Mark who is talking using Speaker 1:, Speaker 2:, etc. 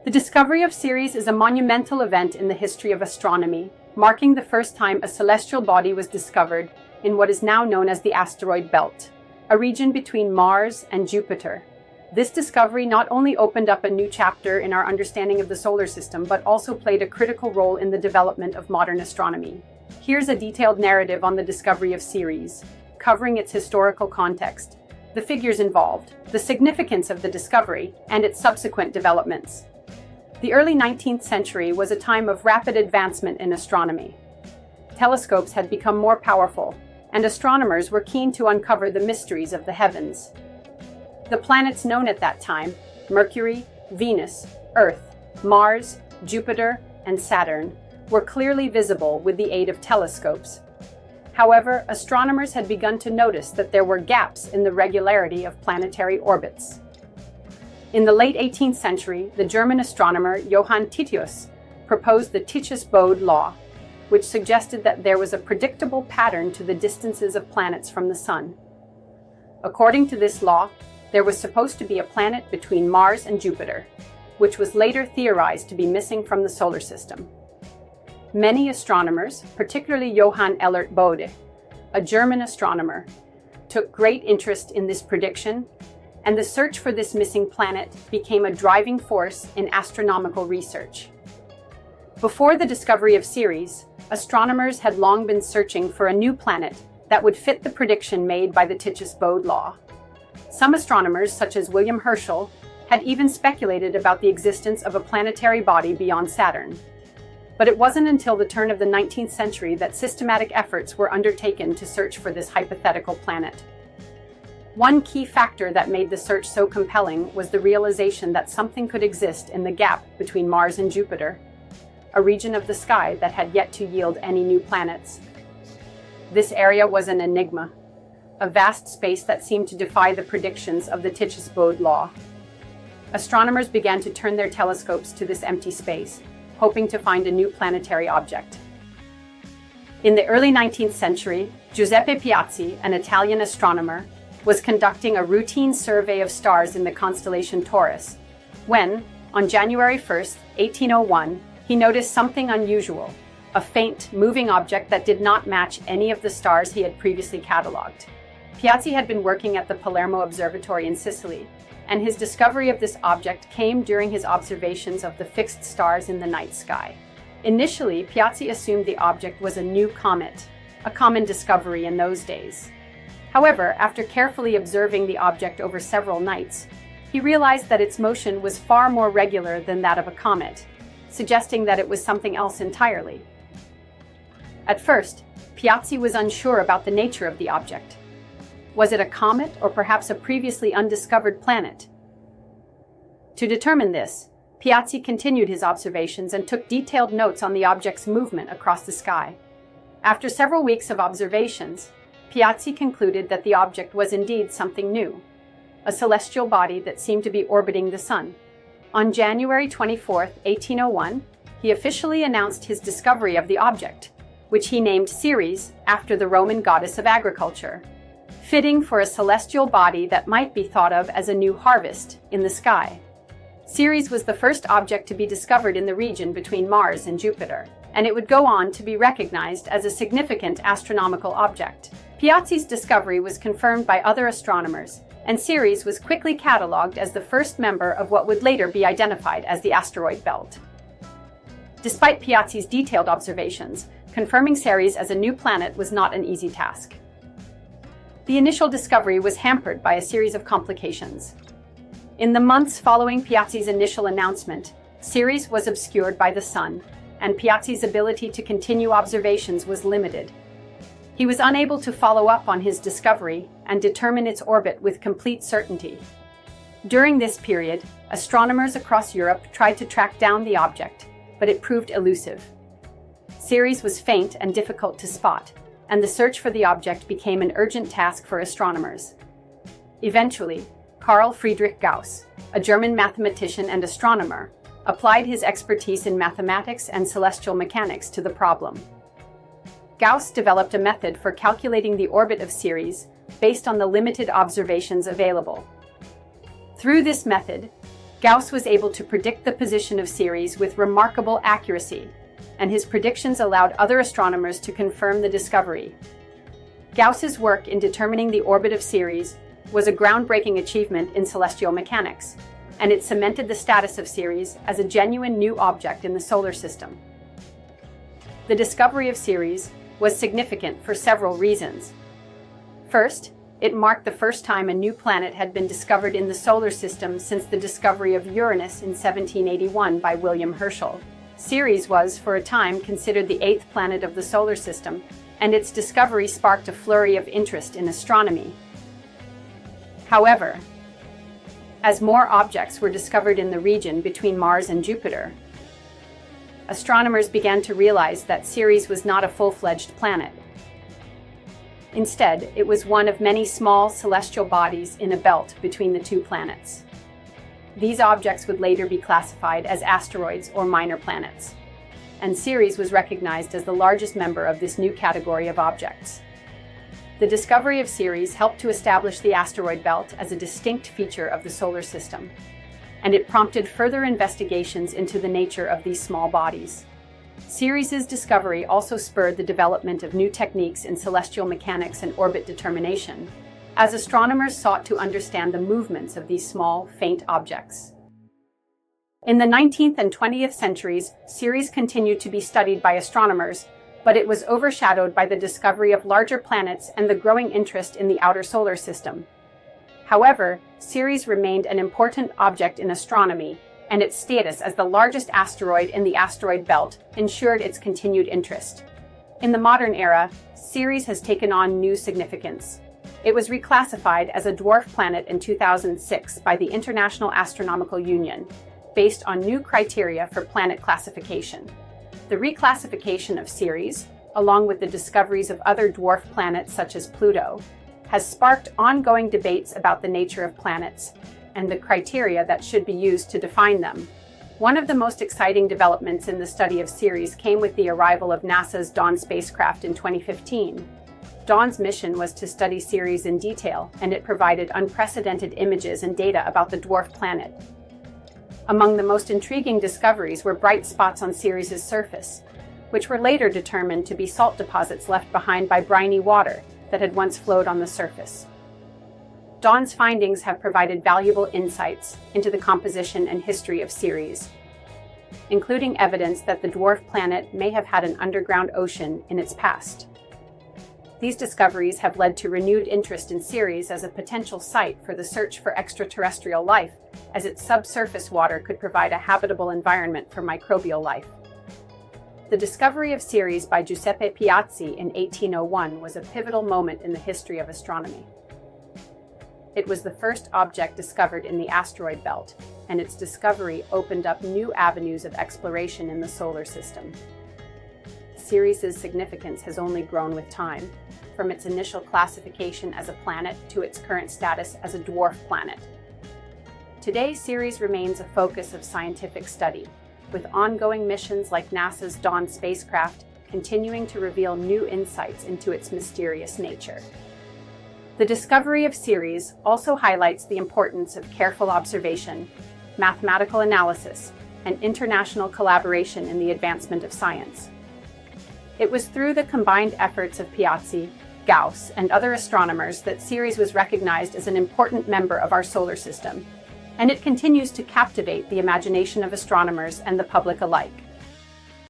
Speaker 1: The discovery of Ceres is a monumental event in the history of astronomy, marking the first time a celestial body was discovered in what is now known as the asteroid belt, a region between Mars and Jupiter. This discovery not only opened up a new chapter in our understanding of the solar system, but also played a critical role in the development of modern astronomy. Here's a detailed narrative on the discovery of Ceres, covering its historical context, the figures involved, the significance of the discovery, and its subsequent developments. The early 19th century was a time of rapid advancement in astronomy. Telescopes had become more powerful, and astronomers were keen to uncover the mysteries of the heavens. The planets known at that time, Mercury, Venus, Earth, Mars, Jupiter, and Saturn, were clearly visible with the aid of telescopes. However, astronomers had begun to notice that there were gaps in the regularity of planetary orbits. In the late 18th century, the German astronomer Johann Titius proposed the Titius-Bode law, which suggested that there was a predictable pattern to the distances of planets from the Sun. According to this law, there was supposed to be a planet between Mars and Jupiter, which was later theorized to be missing from the solar system. Many astronomers, particularly Johann Bode, a German astronomer, took great interest in this prediction, and the search for this missing planet became a driving force in astronomical research. Before the discovery of Ceres, astronomers had long been searching for a new planet that would fit the prediction made by the Titius-Bode law. Some astronomers, such as William Herschel, had even speculated about the existence of a planetary body beyond Saturn. But it wasn't until the turn of the 19th century that systematic efforts were undertaken to search for this hypothetical planet. One key factor that made the search so compelling was the realization that something could exist in the gap between Mars and Jupiter, a region of the sky that had yet to yield any new planets. This area was an enigma, a vast space that seemed to defy the predictions of the Titius-Bode law. Astronomers began to turn their telescopes to this empty space, hoping to find a new planetary object. In the early 19th century, Giuseppe Piazzi, an Italian astronomer, was conducting a routine survey of stars in the constellation Taurus, when, on January 1, 1801, he noticed something unusual, a faint, moving object that did not match any of the stars he had previously catalogued. Piazzi had been working at the Palermo Observatory in Sicily, and his discovery of this object came during his observations of the fixed stars in the night sky. Initially, Piazzi assumed the object was a new comet, a common discovery in those days. However, after carefully observing the object over several nights, he realized that its motion was far more regular than that of a comet, suggesting that it was something else entirely. At first, Piazzi was unsure about the nature of the object. Was it a comet or perhaps a previously undiscovered planet? To determine this, Piazzi continued his observations and took detailed notes on the object's movement across the sky. After several weeks of observations, Piazzi concluded that the object was indeed something new, a celestial body that seemed to be orbiting the Sun. On January 24, 1801, he officially announced his discovery of the object, which he named Ceres after the Roman goddess of agriculture, fitting for a celestial body that might be thought of as a new harvest in the sky. Ceres was the first object to be discovered in the region between Mars and Jupiter, and it would go on to be recognized as a significant astronomical object. Piazzi's discovery was confirmed by other astronomers, and Ceres was quickly catalogued as the first member of what would later be identified as the asteroid belt. Despite Piazzi's detailed observations, confirming Ceres as a new planet was not an easy task. The initial discovery was hampered by a series of complications. In the months following Piazzi's initial announcement, Ceres was obscured by the Sun, and Piazzi's ability to continue observations was limited. He was unable to follow up on his discovery and determine its orbit with complete certainty. During this period, astronomers across Europe tried to track down the object, but it proved elusive. Ceres was faint and difficult to spot, and the search for the object became an urgent task for astronomers. Eventually, Carl Friedrich Gauss, a German mathematician and astronomer, applied his expertise in mathematics and celestial mechanics to the problem. Gauss developed a method for calculating the orbit of Ceres based on the limited observations available. Through this method, Gauss was able to predict the position of Ceres with remarkable accuracy, and his predictions allowed other astronomers to confirm the discovery. Gauss's work in determining the orbit of Ceres was a groundbreaking achievement in celestial mechanics, and it cemented the status of Ceres as a genuine new object in the solar system. The discovery of Ceres was significant for several reasons. First, it marked the first time a new planet had been discovered in the solar system since the discovery of Uranus in 1781 by William Herschel. Ceres was, for a time, considered the eighth planet of the solar system, and its discovery sparked a flurry of interest in astronomy. However, as more objects were discovered in the region between Mars and Jupiter, astronomers began to realize that Ceres was not a full-fledged planet. Instead, it was one of many small celestial bodies in a belt between the two planets. These objects would later be classified as asteroids or minor planets, and Ceres was recognized as the largest member of this new category of objects. The discovery of Ceres helped to establish the asteroid belt as a distinct feature of the solar system, and it prompted further investigations into the nature of these small bodies. Ceres's discovery also spurred the development of new techniques in celestial mechanics and orbit determination, as astronomers sought to understand the movements of these small, faint objects. In the 19th and 20th centuries, Ceres continued to be studied by astronomers, but it was overshadowed by the discovery of larger planets and the growing interest in the outer solar system. However, Ceres remained an important object in astronomy, and its status as the largest asteroid in the asteroid belt ensured its continued interest. In the modern era, Ceres has taken on new significance. It was reclassified as a dwarf planet in 2006 by the International Astronomical Union, based on new criteria for planet classification. The reclassification of Ceres, along with the discoveries of other dwarf planets such as Pluto, has sparked ongoing debates about the nature of planets and the criteria that should be used to define them. One of the most exciting developments in the study of Ceres came with the arrival of NASA's Dawn spacecraft in 2015. Dawn's mission was to study Ceres in detail, and it provided unprecedented images and data about the dwarf planet. Among the most intriguing discoveries were bright spots on Ceres's surface, which were later determined to be salt deposits left behind by briny water that had once flowed on the surface. Dawn's findings have provided valuable insights into the composition and history of Ceres, including evidence that the dwarf planet may have had an underground ocean in its past. These discoveries have led to renewed interest in Ceres as a potential site for the search for extraterrestrial life, as its subsurface water could provide a habitable environment for microbial life. The discovery of Ceres by Giuseppe Piazzi in 1801 was a pivotal moment in the history of astronomy. It was the first object discovered in the asteroid belt, and its discovery opened up new avenues of exploration in the solar system. Ceres's significance has only grown with time, from its initial classification as a planet to its current status as a dwarf planet. Today, Ceres remains a focus of scientific study, with ongoing missions like NASA's Dawn spacecraft continuing to reveal new insights into its mysterious nature. The discovery of Ceres also highlights the importance of careful observation, mathematical analysis, and international collaboration in the advancement of science. It was through the combined efforts of Piazzi, Gauss, and other astronomers that Ceres was recognized as an important member of our solar system, and it continues to captivate the imagination of astronomers and the public alike.